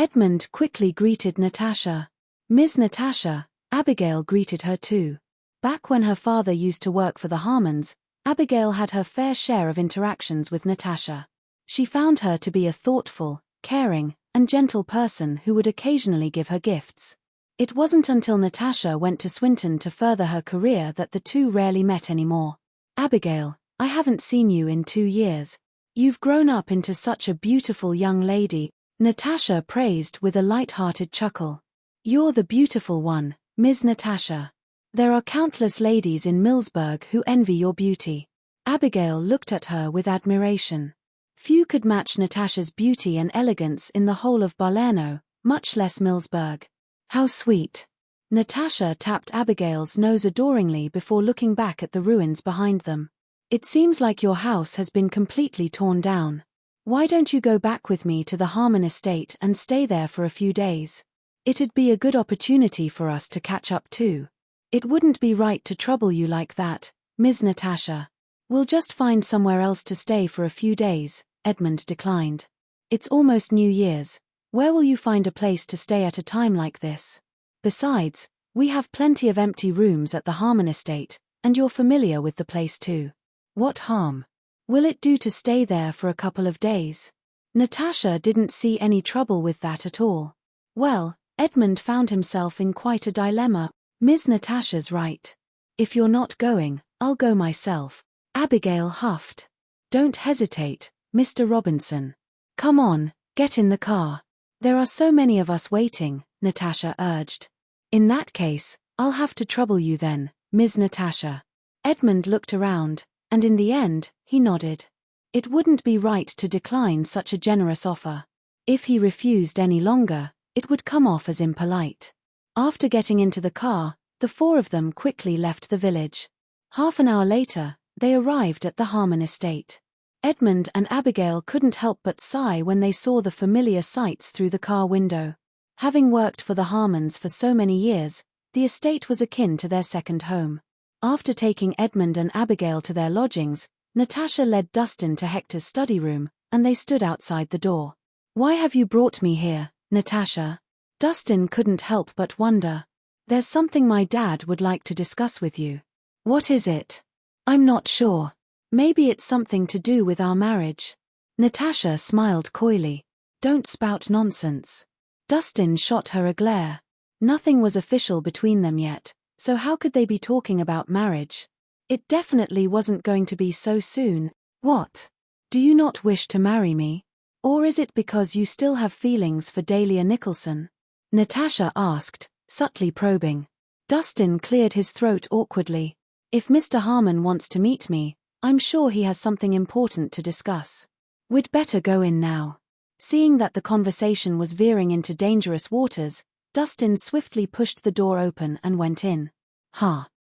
Edmund quickly greeted Natasha. Ms. Natasha, Abigail greeted her too. Back when her father used to work for the Harmons, Abigail had her fair share of interactions with Natasha. She found her to be a thoughtful, caring, and gentle person who would occasionally give her gifts. It wasn't until Natasha went to Swinton to further her career that the two rarely met anymore. Abigail, I haven't seen you in 2 years. You've grown up into such a beautiful young lady, Natasha praised with a light-hearted chuckle. You're the beautiful one, Ms. Natasha. There are countless ladies in Millsburg who envy your beauty. Abigail looked at her with admiration. Few could match Natasha's beauty and elegance in the whole of Balerno, much less Millsburg. How sweet. Natasha tapped Abigail's nose adoringly before looking back at the ruins behind them. It seems like your house has been completely torn down. Why don't you go back with me to the Harmon estate and stay there for a few days? It'd be a good opportunity for us to catch up too. It wouldn't be right to trouble you like that, Ms. Natasha. We'll just find somewhere else to stay for a few days, Edmund declined. It's almost New Year's. Where will you find a place to stay at a time like this? Besides, we have plenty of empty rooms at the Harmon estate, and you're familiar with the place too. What harm? Will it do to stay there for a couple of days? Natasha didn't see any trouble with that at all. Well, Edmund found himself in quite a dilemma. Ms. Natasha's right. If you're not going, I'll go myself. Abigail huffed. Don't hesitate, Mr. Robinson. Come on, get in the car. There are so many of us waiting, Natasha urged. In that case, I'll have to trouble you then, Ms. Natasha. Edmund looked around, and in the end, he nodded. It wouldn't be right to decline such a generous offer. If he refused any longer, it would come off as impolite. After getting into the car, the four of them quickly left the village. Half an hour later, they arrived at the Harmon estate. Edmund and Abigail couldn't help but sigh when they saw the familiar sights through the car window. Having worked for the Harmons for so many years, the estate was akin to their second home. After taking Edmund and Abigail to their lodgings, Natasha led Dustin to Hector's study room, and they stood outside the door. Why have you brought me here, Natasha? Dustin couldn't help but wonder. There's something my dad would like to discuss with you. What is it? I'm not sure. Maybe it's something to do with our marriage. Natasha smiled coyly. Don't spout nonsense. Dustin shot her a glare. Nothing was official between them yet, so how could they be talking about marriage? It definitely wasn't going to be so soon. What? Do you not wish to marry me? Or is it because you still have feelings for Dahlia Nicholson? Natasha asked, subtly probing. Dustin cleared his throat awkwardly. If Mr. Harmon wants to meet me, I'm sure he has something important to discuss. We'd better go in now. Seeing that the conversation was veering into dangerous waters, Dustin swiftly pushed the door open and went in.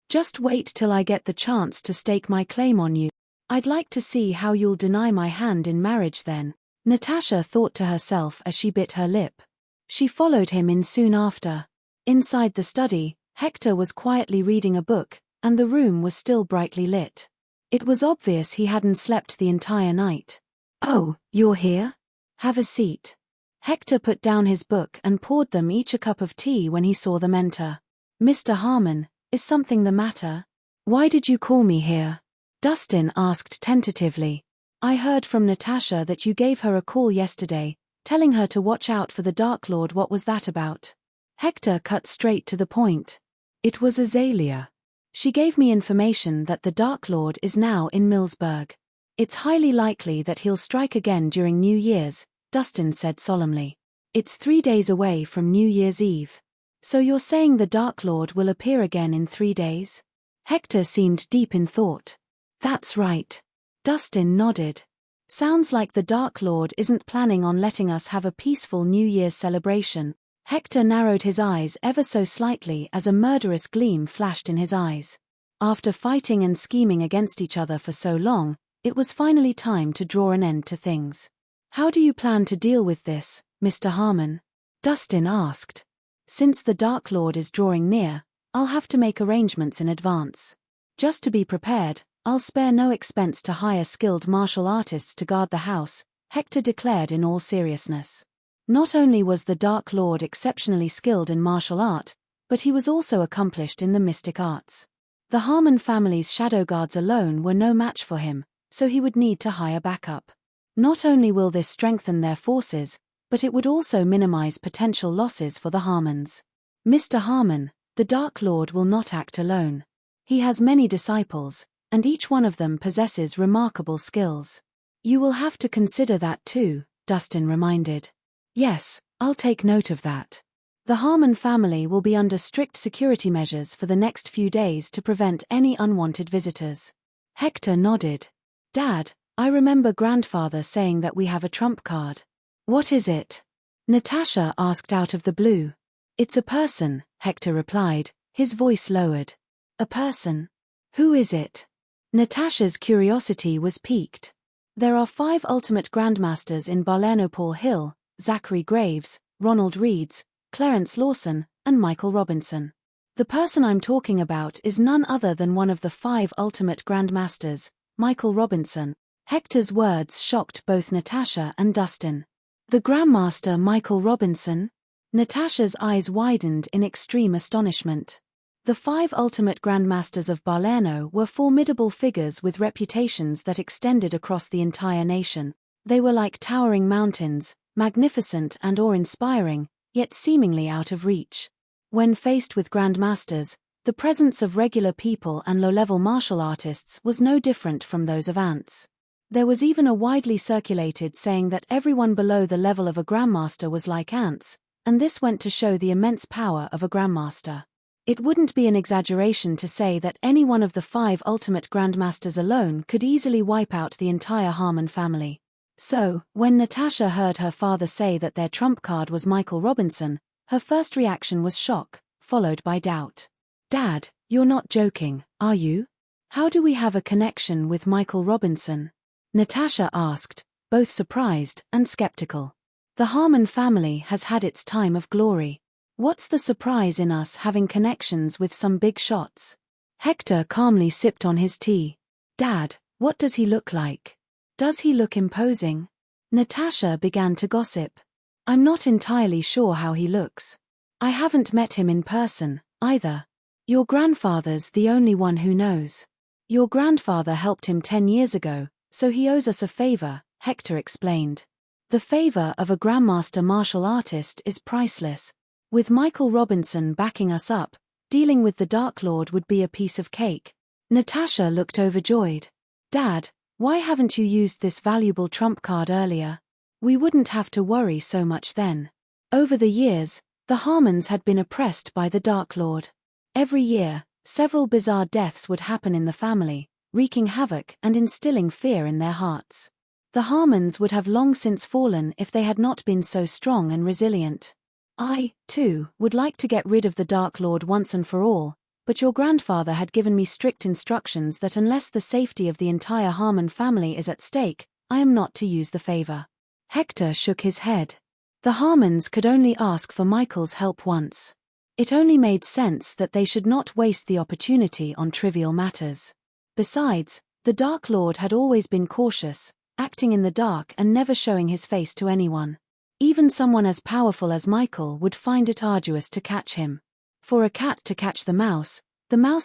Just wait till I get the chance to stake my claim on you. I'd like to see how you'll deny my hand in marriage then, Natasha thought to herself as she bit her lip. She followed him in soon after. Inside the study, Hector was quietly reading a book, and the room was still brightly lit. It was obvious he hadn't slept the entire night. Oh, you're here? Have a seat. Hector put down his book and poured them each a cup of tea when he saw them enter. Mr. Harmon, is something the matter? Why did you call me here? Dustin asked tentatively. I heard from Natasha that you gave her a call yesterday, telling her to watch out for the Dark Lord. What was that about? Hector cut straight to the point. It was Azalea. She gave me information that the Dark Lord is now in Millsburg. It's highly likely that he'll strike again during New Year's, Dustin said solemnly. It's 3 days away from New Year's Eve. So you're saying the Dark Lord will appear again in 3 days? Hector seemed deep in thought. That's right. Dustin nodded. Sounds like the Dark Lord isn't planning on letting us have a peaceful New Year's celebration. Hector narrowed his eyes ever so slightly as a murderous gleam flashed in his eyes. After fighting and scheming against each other for so long, it was finally time to draw an end to things. How do you plan to deal with this, Mr. Harmon? Dustin asked. Since the Dark Lord is drawing near, I'll have to make arrangements in advance. Just to be prepared, I'll spare no expense to hire skilled martial artists to guard the house, Hector declared in all seriousness. Not only was the Dark Lord exceptionally skilled in martial art, but he was also accomplished in the mystic arts. The Harmon family's shadow guards alone were no match for him, so he would need to hire backup. Not only will this strengthen their forces, but it would also minimize potential losses for the Harmons. Mr. Harmon, the Dark Lord will not act alone. He has many disciples, and each one of them possesses remarkable skills. You will have to consider that too, Dustin reminded. Yes, I'll take note of that. The Harmon family will be under strict security measures for the next few days to prevent any unwanted visitors. Hector nodded. Dad, I remember Grandfather saying that we have a trump card. What is it? Natasha asked out of the blue. It's a person, Hector replied, his voice lowered. A person? Who is it? Natasha's curiosity was piqued. There are 5 ultimate grandmasters in Barlerno Hill: Zachary Graves, Ronald Reeds, Clarence Lawson, and Michael Robinson. The person I'm talking about is none other than one of the 5 ultimate grandmasters, Michael Robinson. Hector's words shocked both Natasha and Dustin. The Grandmaster Michael Robinson? Natasha's eyes widened in extreme astonishment. The 5 ultimate grandmasters of Barlerno were formidable figures with reputations that extended across the entire nation. They were like towering mountains, magnificent and awe-inspiring, yet seemingly out of reach. When faced with grandmasters, the presence of regular people and low-level martial artists was no different from those of ants. There was even a widely circulated saying that everyone below the level of a grandmaster was like ants, and this went to show the immense power of a grandmaster. It wouldn't be an exaggeration to say that any one of the 5 ultimate grandmasters alone could easily wipe out the entire Harmon family. So, when Natasha heard her father say that their trump card was Michael Robinson, her first reaction was shock, followed by doubt. Dad, you're not joking, are you? How do we have a connection with Michael Robinson? Natasha asked, both surprised and skeptical. The Harmon family has had its time of glory. What's the surprise in us having connections with some big shots? Hector calmly sipped on his tea. Dad, what does he look like? Does he look imposing? Natasha began to gossip. I'm not entirely sure how he looks. I haven't met him in person, either. Your grandfather's the only one who knows. Your grandfather helped him 10 years ago, so he owes us a favor, Hector explained. The favor of a grandmaster martial artist is priceless. With Michael Robinson backing us up, dealing with the Dark Lord would be a piece of cake. Natasha looked overjoyed. Dad, why haven't you used this valuable trump card earlier? We wouldn't have to worry so much then. Over the years, the Harmons had been oppressed by the Dark Lord. Every year, several bizarre deaths would happen in the family, wreaking havoc and instilling fear in their hearts. The Harmons would have long since fallen if they had not been so strong and resilient. I, too, would like to get rid of the Dark Lord once and for all, but your grandfather had given me strict instructions that unless the safety of the entire Harmon family is at stake, I am not to use the favor. Hector shook his head. The Harmons could only ask for Michael's help once. It only made sense that they should not waste the opportunity on trivial matters. Besides, the Dark Lord had always been cautious, acting in the dark and never showing his face to anyone. Even someone as powerful as Michael would find it arduous to catch him. For a cat to catch the mouse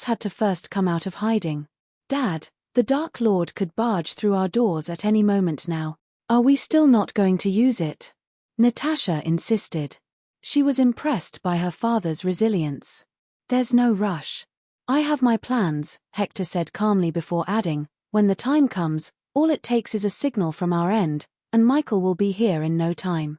had to first come out of hiding. Dad, the Dark Lord could barge through our doors at any moment now. Are we still not going to use it? Natasha insisted. She was impressed by her father's resilience. There's no rush. I have my plans, Hector said calmly before adding, when the time comes, all it takes is a signal from our end, and Michael will be here in no time.